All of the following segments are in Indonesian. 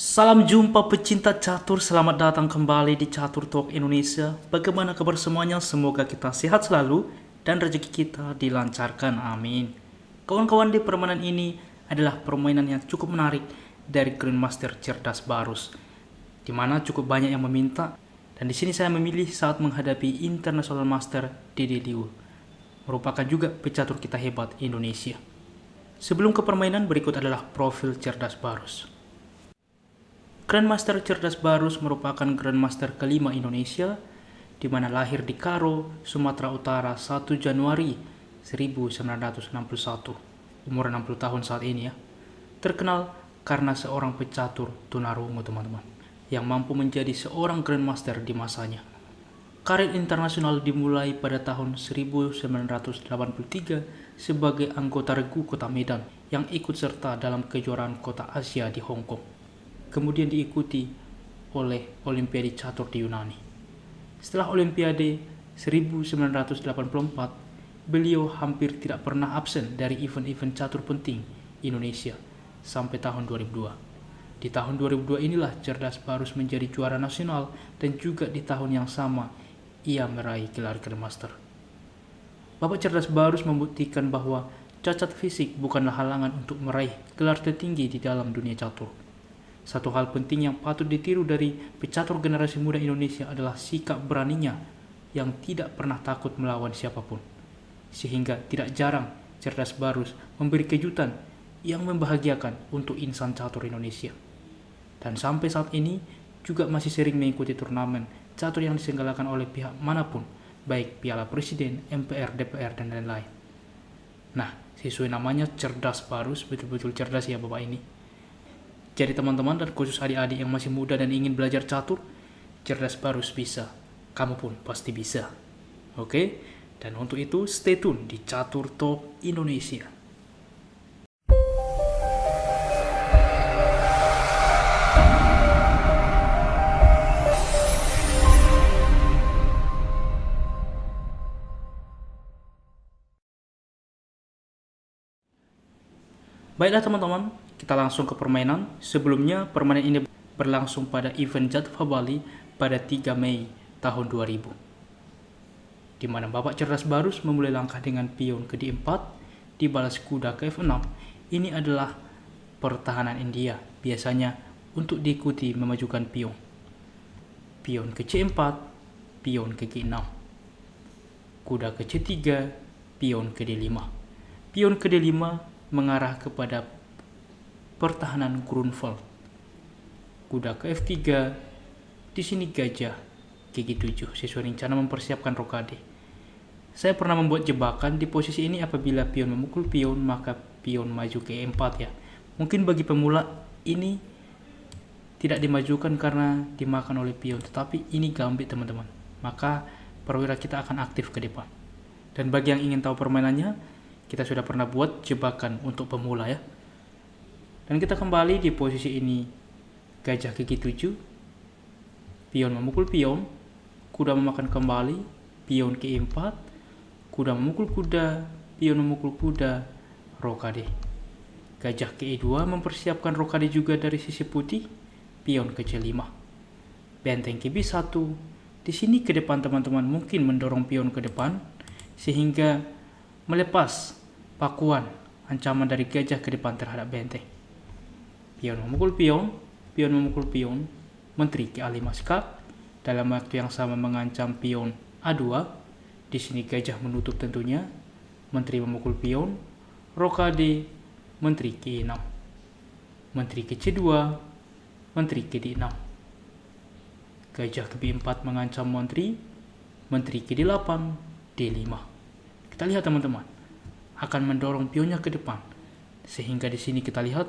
Salam jumpa pecinta catur, selamat datang kembali di Catur Talk Indonesia. Bagaimana kabar semuanya? Semoga kita sehat selalu dan rezeki kita dilancarkan, amin. Kawan-kawan, di permainan ini adalah permainan yang cukup menarik dari Grandmaster Cerdas Barus, di mana cukup banyak yang meminta, dan di sini saya memilih saat menghadapi International Master Dede Liu, merupakan juga pecatur kita hebat Indonesia. Sebelum ke permainan, berikut adalah profil Cerdas Barus. Grandmaster Cerdas Barus merupakan Grandmaster kelima Indonesia, di mana lahir di Karo, Sumatera Utara 1 Januari 1961. Umur 60 tahun saat ini ya. Terkenal karena seorang pecatur tunarungu teman-teman, yang mampu menjadi seorang Grandmaster di masanya. Karir internasional dimulai pada tahun 1983 sebagai anggota regu Kota Medan yang ikut serta dalam kejuaraan Kota Asia di Hong Kong. Kemudian diikuti oleh Olimpiade Catur di Yunani. Setelah Olimpiade 1984, beliau hampir tidak pernah absen dari event-event catur penting Indonesia sampai tahun 2002. Di tahun 2002 inilah Cerdas Barus menjadi juara nasional, dan juga di tahun yang sama ia meraih gelar Grandmaster. Bapak Cerdas Barus membuktikan bahwa cacat fisik bukanlah halangan untuk meraih gelar tertinggi di dalam dunia catur. Satu hal penting yang patut ditiru dari pecatur generasi muda Indonesia adalah sikap beraninya yang tidak pernah takut melawan siapapun. Sehingga tidak jarang Cerdas Barus memberi kejutan yang membahagiakan untuk insan catur Indonesia. Dan sampai saat ini juga masih sering mengikuti turnamen catur yang diselenggarakan oleh pihak manapun, baik Piala Presiden, MPR, DPR, dan lain-lain. Nah, sesuai namanya Cerdas Barus, betul-betul cerdas ya Bapak ini. Jadi teman-teman dan khusus adik-adik yang masih muda dan ingin belajar catur, Cerdas Barus bisa. Kamu pun pasti bisa. Oke? Dan untuk itu stay tune di Catur Talk Indonesia. Baiklah teman-teman, kita langsung ke permainan. Sebelumnya, permainan ini berlangsung pada event Jatva Bali pada 3 Mei tahun 2000. Di mana Bapak Cerdas Barus memulai langkah dengan pion ke D4, dibalas kuda ke F6. Ini adalah pertahanan India, biasanya untuk diikuti memajukan pion. Pion ke C4, pion ke G6. Kuda ke C3, pion ke D5. Pion ke D5 mengarah kepada pertahanan Grunwald. Kuda ke F3, di sini gajah G7 sesuai rencana mempersiapkan rokade. Saya pernah membuat jebakan di posisi ini. Apabila pion memukul pion, maka pion maju ke E4 ya. Mungkin bagi pemula ini tidak dimajukan karena dimakan oleh pion, tetapi ini gambit teman-teman. Maka perwira kita akan aktif ke depan. Dan bagi yang ingin tahu permainannya, kita sudah pernah buat jebakan untuk pemula ya. Dan kita kembali di posisi ini. Gajah gigi 7, pion memukul pion, kuda memakan kembali, pion ke 4, kuda memukul kuda, pion memukul kuda, rokade. Gajah ke E2 mempersiapkan rokade juga dari sisi putih, pion ke C5. Benteng ke B1, di sini ke depan teman-teman mungkin mendorong pion ke depan sehingga melepas pakuan ancaman dari gajah ke depan terhadap benteng. Pion memukul pion, pion memukul pion, menteri ke A5 skak, dalam waktu yang sama mengancam pion A2. Di sini gajah menutup tentunya, menteri memukul pion, rokade, menteri ke E6, menteri ke C2, menteri ke D6. Gajah ke B4 mengancam menteri, menteri ke D8, D5. Kita lihat teman-teman, akan mendorong pionnya ke depan, sehingga di sini kita lihat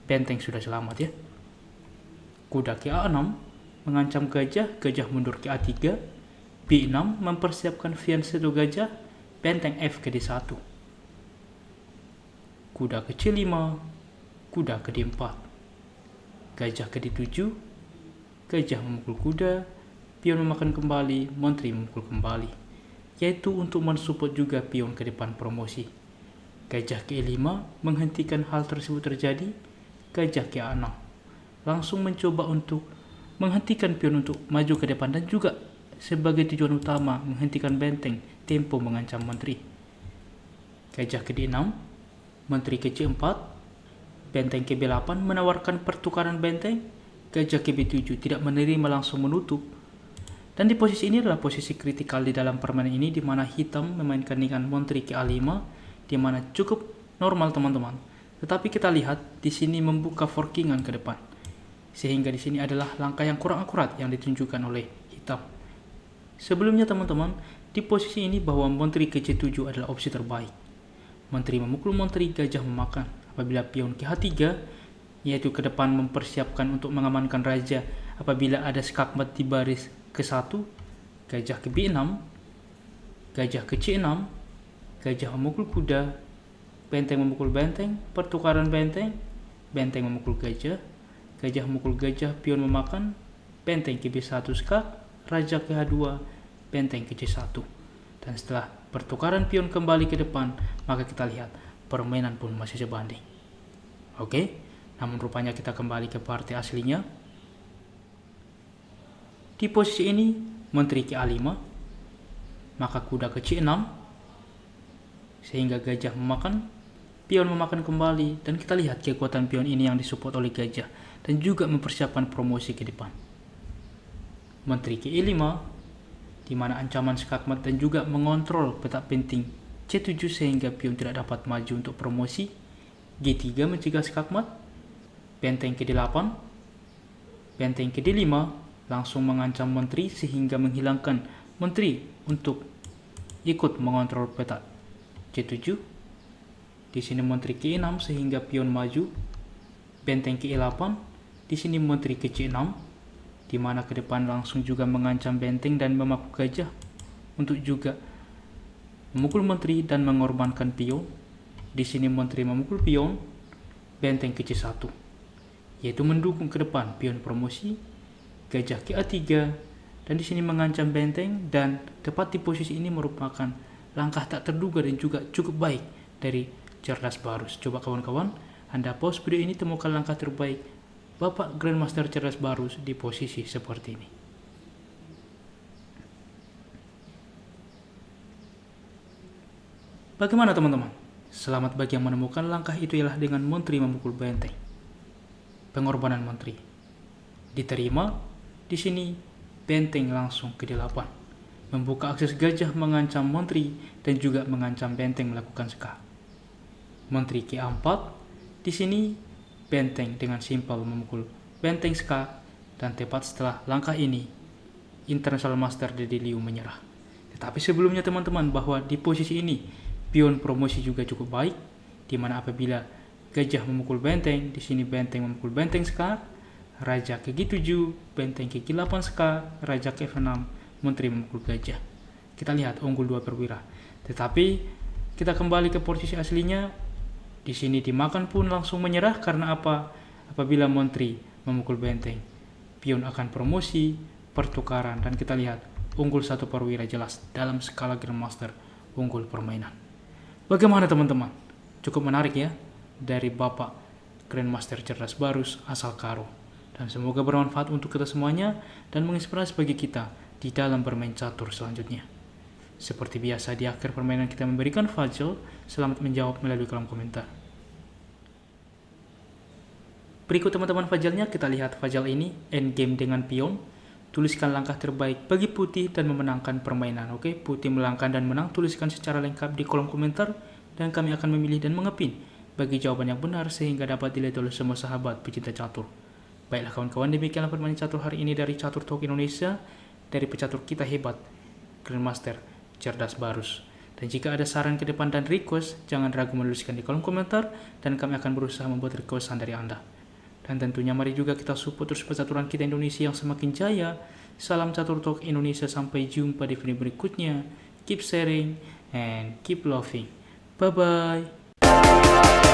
benteng sudah selamat ya. Kuda ke A6 mengancam gajah, gajah mundur ke A3, B6 mempersiapkan fianchetto gajah, benteng F ke D1. Kuda ke C5, kuda ke D4. Gajah ke D7, gajah memukul kuda, pion memakan kembali, menteri memukul kembali, yaitu untuk mensupport juga pion ke depan promosi. Gajah ke E5 menghentikan hal tersebut terjadi, gajah ke A6. langsung mencoba untuk menghentikan pion untuk maju ke depan dan juga sebagai tujuan utama menghentikan benteng tempo mengancam menteri. Gajah ke-6, menteri ke-4, benteng ke-8 menawarkan pertukaran benteng, gajah ke-7 tidak menerima langsung menutup. Dan di posisi ini adalah posisi kritikal di dalam permainan ini di mana hitam memainkan dengan menteri ke-5 di mana cukup normal teman-teman. Tetapi kita lihat di sini membuka forkingan ke depan. Sehingga di sini adalah langkah yang kurang akurat yang ditunjukkan oleh hitam. Sebelumnya teman-teman, di posisi ini bahwa menteri ke-7 adalah opsi terbaik. Menteri memukul menteri, gajah memakan. Apabila pion ke H3, yaitu ke depan mempersiapkan untuk mengamankan raja apabila ada skakmat di baris ke-1, gajah ke B6, gajah ke C6, gajah memukul kuda, benteng memukul benteng, pertukaran benteng, benteng memukul gajah, gajah memukul gajah, pion memakan, benteng ke B1 skak, raja ke H2, benteng ke C1. Dan setelah pertukaran pion kembali ke depan, maka kita lihat permainan pun masih sebanding. Oke, namun rupanya kita kembali ke partai aslinya. Di posisi ini, menteri ke A5, maka kuda ke C6, sehingga gajah memakan, pion memakan kembali, dan kita lihat kekuatan pion ini yang disupport oleh gajah, dan juga mempersiapkan promosi ke depan. Menteri ke E5, di mana ancaman skakmat dan juga mengontrol petak penting C7 sehingga pion tidak dapat maju untuk promosi. G3 mencegah skakmat, benteng ke D8, benteng ke D5, langsung mengancam menteri sehingga menghilangkan menteri untuk ikut mengontrol petak C7. Di sini menteri ke E6 sehingga pion maju, benteng ke E8, di sini menteri ke C6, di mana ke depan langsung juga mengancam benteng dan memaku gajah untuk juga memukul menteri dan mengorbankan pion. Di sini menteri memukul pion, benteng ke C1, yaitu mendukung ke depan pion promosi, gajah ke A3, dan di sini mengancam benteng, dan tepat di posisi ini merupakan langkah tak terduga dan juga cukup baik dari Cerdas Barus. Coba kawan-kawan, Anda pause video ini, temukan langkah terbaik Bapak Grandmaster Cerdas Barus di posisi seperti ini. Bagaimana teman-teman? Selamat bagi yang menemukan langkah itu ialah dengan menteri memukul benteng. Pengorbanan menteri diterima. Di sini benteng langsung ke D8, membuka akses gajah mengancam menteri dan juga mengancam benteng melakukan skak. Menteri ke A4, di sini benteng dengan simpel memukul benteng skak, dan tepat setelah langkah ini International Master Dede Liu menyerah. Tetapi sebelumnya teman-teman, bahwa di posisi ini pion promosi juga cukup baik, di mana apabila gajah memukul benteng, di sini benteng memukul benteng skak, raja ke G7, benteng ke G8 skak, raja ke F6, menteri memukul gajah. Kita lihat unggul 2 perwira. Tetapi kita kembali ke posisi aslinya. Di sini dimakan pun langsung menyerah karena apa? Apabila menteri memukul benteng, pion akan promosi, pertukaran, dan kita lihat unggul 1 perwira jelas dalam skala Grandmaster unggul permainan. Bagaimana teman-teman? Cukup menarik ya dari Bapak Grandmaster Cerdas Barus asal Karo. Dan semoga bermanfaat untuk kita semuanya dan menginspirasi bagi kita di dalam bermain catur selanjutnya. Seperti biasa di akhir permainan kita memberikan fajl, selamat menjawab melalui kolom komentar. Berikut teman-teman fajlnya, kita lihat fajl ini, endgame dengan pion. Tuliskan langkah terbaik bagi putih dan memenangkan permainan. Oke, putih melangkah dan menang, tuliskan secara lengkap di kolom komentar dan kami akan memilih dan mengepin bagi jawaban yang benar sehingga dapat dilihat oleh semua sahabat pecinta catur. Baiklah kawan-kawan, demikianlah permainan catur hari ini dari Catur Talk Indonesia, dari pecatur kita hebat, Grandmaster Cerdas Barus. Dan jika ada saran ke depan dan request, jangan ragu menuliskan di kolom komentar, dan kami akan berusaha membuat requestan dari Anda. Dan tentunya mari juga kita support terus percaturan kita Indonesia yang semakin jaya. Salam Catur Talk Indonesia, sampai jumpa di video berikutnya. Keep sharing and keep loving. Bye-bye.